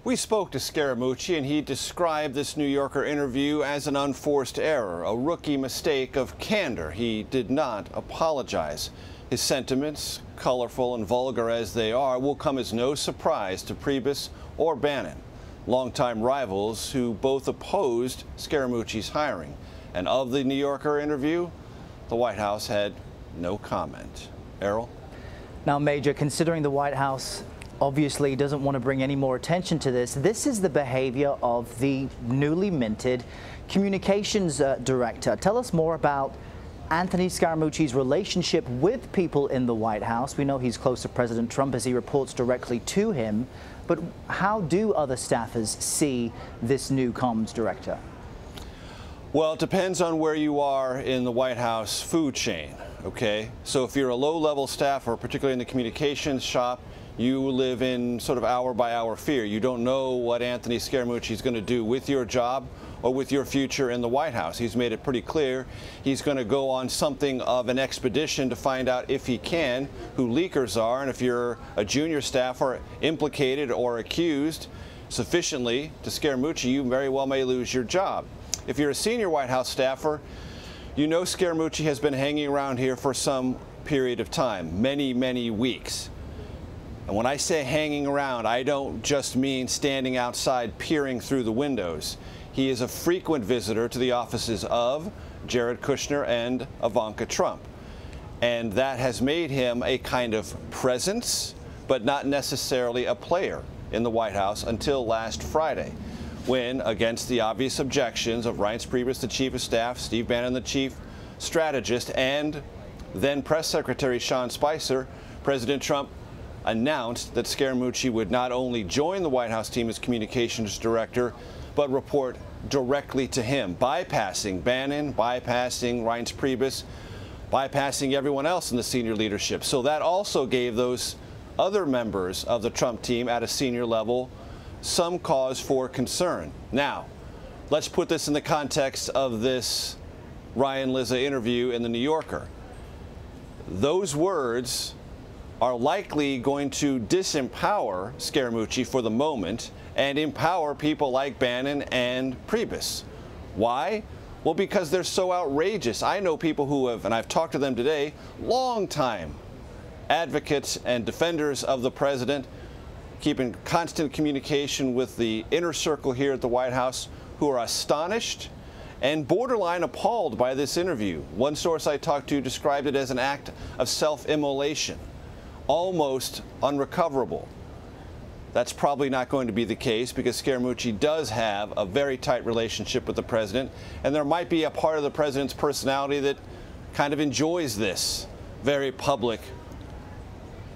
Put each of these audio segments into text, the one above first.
We spoke to Scaramucci, and he described this New Yorker interview as an unforced error, a rookie mistake of candor. He did not apologize. His sentiments, colorful and vulgar as they are, will come as no surprise to Preibus or Bannon, longtime rivals who both opposed Scaramucci's hiring. And of the New Yorker interview, the White House had no comment. Errol? Now, Major, considering the White House obviously doesn't want to bring any more attention to this, this is the behavior of the newly minted communications director. Tell us more about Anthony Scaramucci's relationship with people in the White House. We know he's close to President Trump as he reports directly to him, but how do other staffers see this new comms director? Well, it depends on where you are in the White House food chain, okay? So if you're a low-level staffer, particularly in the communications shop, you live in sort of hour-by-hour fear. You don't know what Anthony Scaramucci is going to do with your job or with your future in the White House. He's made it pretty clear he's going to go on something of an expedition to find out, if he can, who leakers are. And if you're a junior staffer implicated or accused sufficiently to Scaramucci, you very well may lose your job. If you're a senior White House staffer, you know Scaramucci has been hanging around here for some period of time, many, many weeks. And when I say hanging around, I don't just mean standing outside peering through the windows. He is a frequent visitor to the offices of Jared Kushner and Ivanka Trump. And that has made him a kind of presence, but not necessarily a player in the White House until last Friday, when, against the obvious objections of Reince, Preibus, the chief of staff, Steve Bannon, the chief strategist, and then press secretary Sean Spicer, President Trump announced that Scaramucci would not only join the White House team as communications director, but report directly to him, bypassing Bannon, bypassing Reince Preibus, bypassing everyone else in the senior leadership. So that also gave those other members of the Trump team at a senior level some cause for concern. Now, let's put this in the context of this Ryan Lizza interview in the New Yorker. Those words are likely going to disempower Scaramucci for the moment and empower people like Bannon and Preibus. Why? Well, because they're so outrageous. I know people who have, and I've talked to them today, longtime advocates and defenders of the president, keeping constant communication with the inner circle here at the White House, who are astonished and borderline appalled by this interview. One source I talked to described it as an act of self-immolation, almost unrecoverable. That's probably not going to be the case, because Scaramucci does have a very tight relationship with the president, and there might be a part of the president's personality that kind of enjoys this very public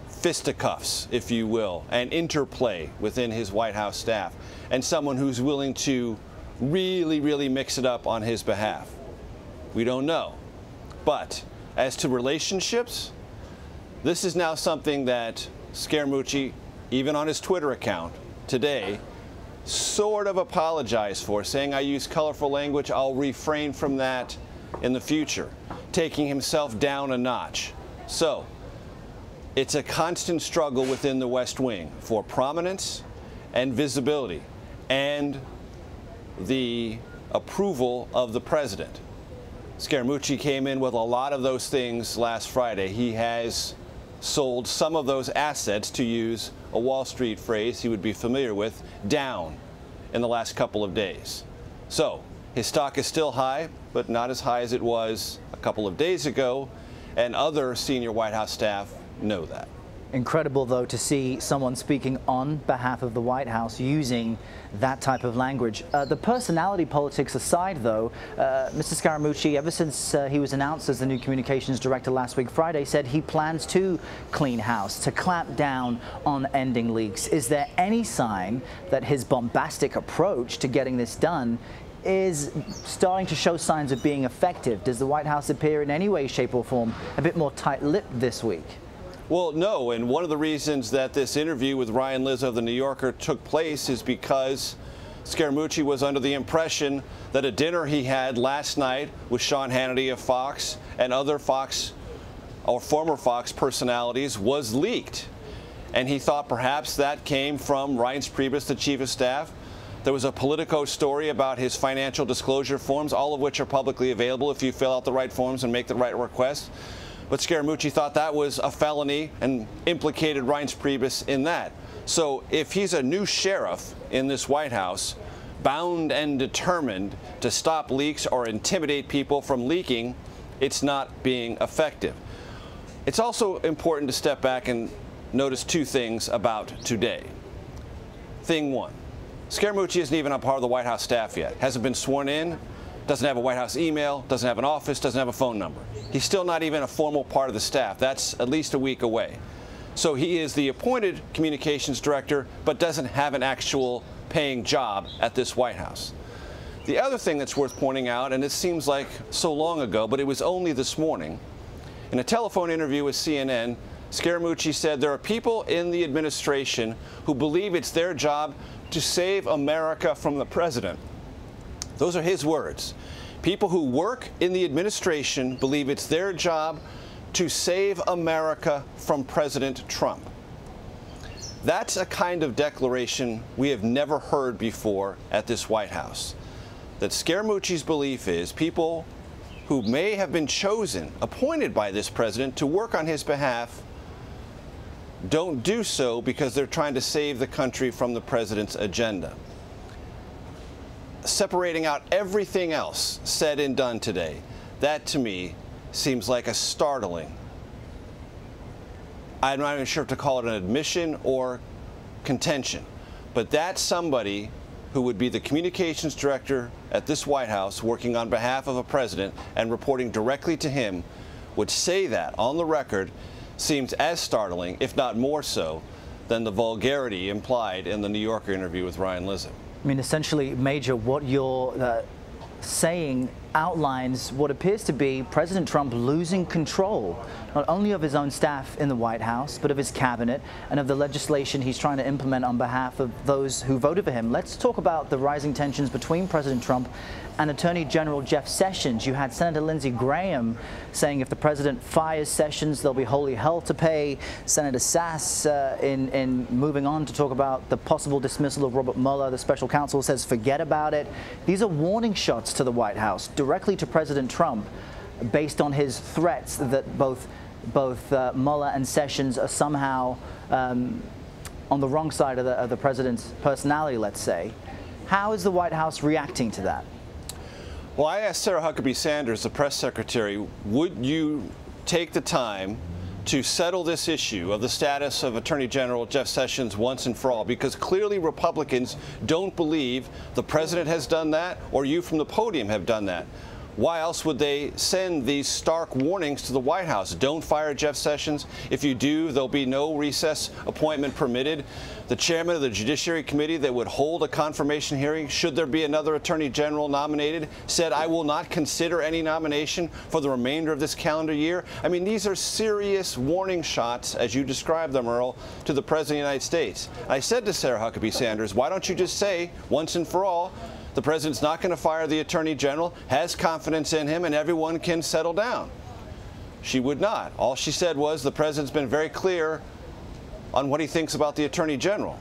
fisticuffs, if you will, and interplay within his White House staff, and someone who's willing to really mix it up on his behalf. We don't know. But as to relationships, this is now something that Scaramucci, even on his Twitter account today, sort of apologized for, saying, I use colorful language, I'll refrain from that in the future, taking himself down a notch. So it's a constant struggle within the West Wing for prominence and visibility and the approval of the president. Scaramucci came in with a lot of those things last Friday. He has sold some of those assets, to use a Wall Street phrase he would be familiar with, down in the last couple of days. So his stock is still high, but not as high as it was a couple of days ago, and other senior White House staff know that. Incredible, though, to see someone speaking on behalf of the White House using that type of language. The personality politics aside, though, Mr. Scaramucci, ever since he was announced as the new communications director last week Friday, said he plans to clean house, to clamp down on ending leaks. Is there any sign that his bombastic approach to getting this done is starting to show signs of being effective? Does the White House appear in any way, shape or form a bit more tight-lipped this week? Well, no, and one of the reasons that this interview with Ryan Lizza of the New Yorker took place is because Scaramucci was under the impression that a dinner he had last night with Sean Hannity of Fox and other Fox or former Fox personalities was leaked. and he thought perhaps that came from Reince Preibus, the chief of staff. There was a Politico story about his financial disclosure forms, all of which are publicly available if you fill out the right forms and make the right requests. But Scaramucci thought that was a felony and implicated Reince Preibus in that. So if he's a new sheriff in this White House, bound and determined to stop leaks or intimidate people from leaking, it's not being effective. It's also important to step back and notice two things about today. Thing one, Scaramucci isn't even a part of the White House staff yet, hasn't been sworn in, doesn't have a White House email, doesn't have an office, doesn't have a phone number. He's still not even a formal part of the staff. That's at least a week away. So he is the appointed communications director, but doesn't have an actual paying job at this White House. The other thing that's worth pointing out, and it seems like so long ago, but it was only this morning, in a telephone interview with CNN, Scaramucci said there are people in the administration who believe it's their job to save America from the president. Those are his words. People who work in the administration believe it's their job to save America from President Trump. That's a kind of declaration we have never heard before at this White House. That Scaramucci's belief is people who may have been chosen, appointed by this president to work on his behalf, don't do so because they're trying to save the country from the president's agenda. Separating out everything else said and done today, that to me seems like a startling, I'm not even sure if to call it an admission or contention, but that's somebody who would be the communications director at this White House working on behalf of a president and reporting directly to him would say that on the record seems as startling, if not more so, than the vulgarity implied in the New Yorker interview with Ryan Lizzo. I mean, essentially, Major, what you're saying outlines what appears to be President Trump losing control, not only of his own staff in the White House, but of his cabinet and of the legislation he's trying to implement on behalf of those who voted for him. Let's talk about the rising tensions between President Trump and Attorney General Jeff Sessions. You had Senator Lindsey Graham saying if the president fires Sessions, there'll be holy hell to pay. Senator Sass, in moving on to talk about the possible dismissal of Robert Mueller, the special counsel says forget about it. These are warning shots to the White House, directly to President Trump, based on his threats that both Mueller and Sessions are somehow on the wrong side of the president's personality, let's say. How is the White House reacting to that? Well, I asked Sarah Huckabee Sanders, the press secretary, would you take the time to settle this issue of the status of Attorney General Jeff Sessions once and for all? Because clearly Republicans don't believe the president has done that or you from the podium have done that. Why else would they send these stark warnings to the White House? Don't fire Jeff Sessions. If you do, there'll be no recess appointment permitted. The chairman of the Judiciary Committee that would hold a confirmation hearing, should there be another Attorney General nominated, said, I will not consider any nomination for the remainder of this calendar year. I mean, these are serious warning shots, as you described them, Earl, to the President of the United States. I said to Sarah Huckabee Sanders, why don't you just say, once and for all, the president's not going to fire the Attorney General, has confidence in him, and everyone can settle down. She would not. All she said was the president's been very clear on what he thinks about the Attorney General,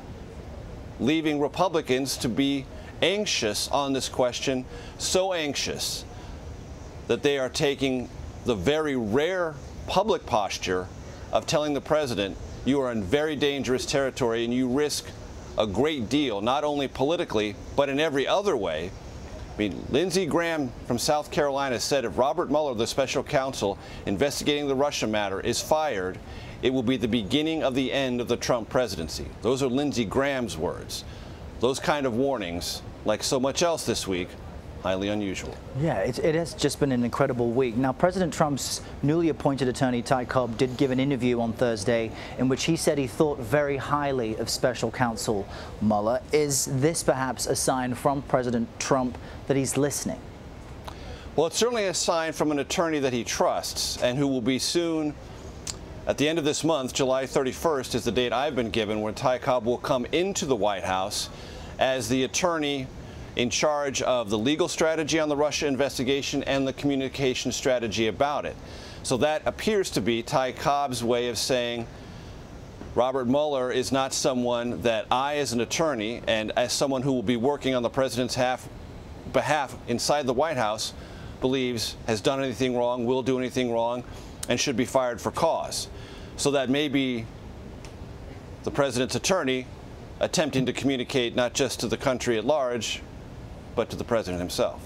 leaving Republicans to be anxious on this question, so anxious that they are taking the very rare public posture of telling the president you are in very dangerous territory and you risk a great deal, not only politically, but in every other way. I mean, Lindsey Graham from South Carolina said if Robert Mueller, the special counsel investigating the Russia matter, is fired, it will be the beginning of the end of the Trump presidency. Those are Lindsey Graham's words. Those kind of warnings, like so much else this week, highly unusual. Yeah, it has just been an incredible week. Now, President Trump's newly appointed attorney, Ty Cobb, did give an interview on Thursday in which he said he thought very highly of special counsel Mueller. Is this perhaps a sign from President Trump that he's listening? Well, it's certainly a sign from an attorney that he trusts and who will be soon, at the end of this month, July 31st is the date I've been given, when Ty Cobb will come into the White House as the attorney in charge of the legal strategy on the Russia investigation and the communication strategy about it. So that appears to be Ty Cobb's way of saying, Robert Mueller is not someone that I, as an attorney and as someone who will be working on the president's behalf inside the White House, believes has done anything wrong, will do anything wrong, and should be fired for cause. So that may be the president's attorney attempting to communicate not just to the country at large, but to the president himself.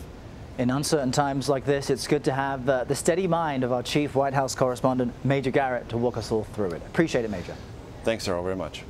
In uncertain times like this, it's good to have the steady mind of our chief White House correspondent, Major Garrett, to walk us all through it. Appreciate it, Major. Thanks, Earl, very much.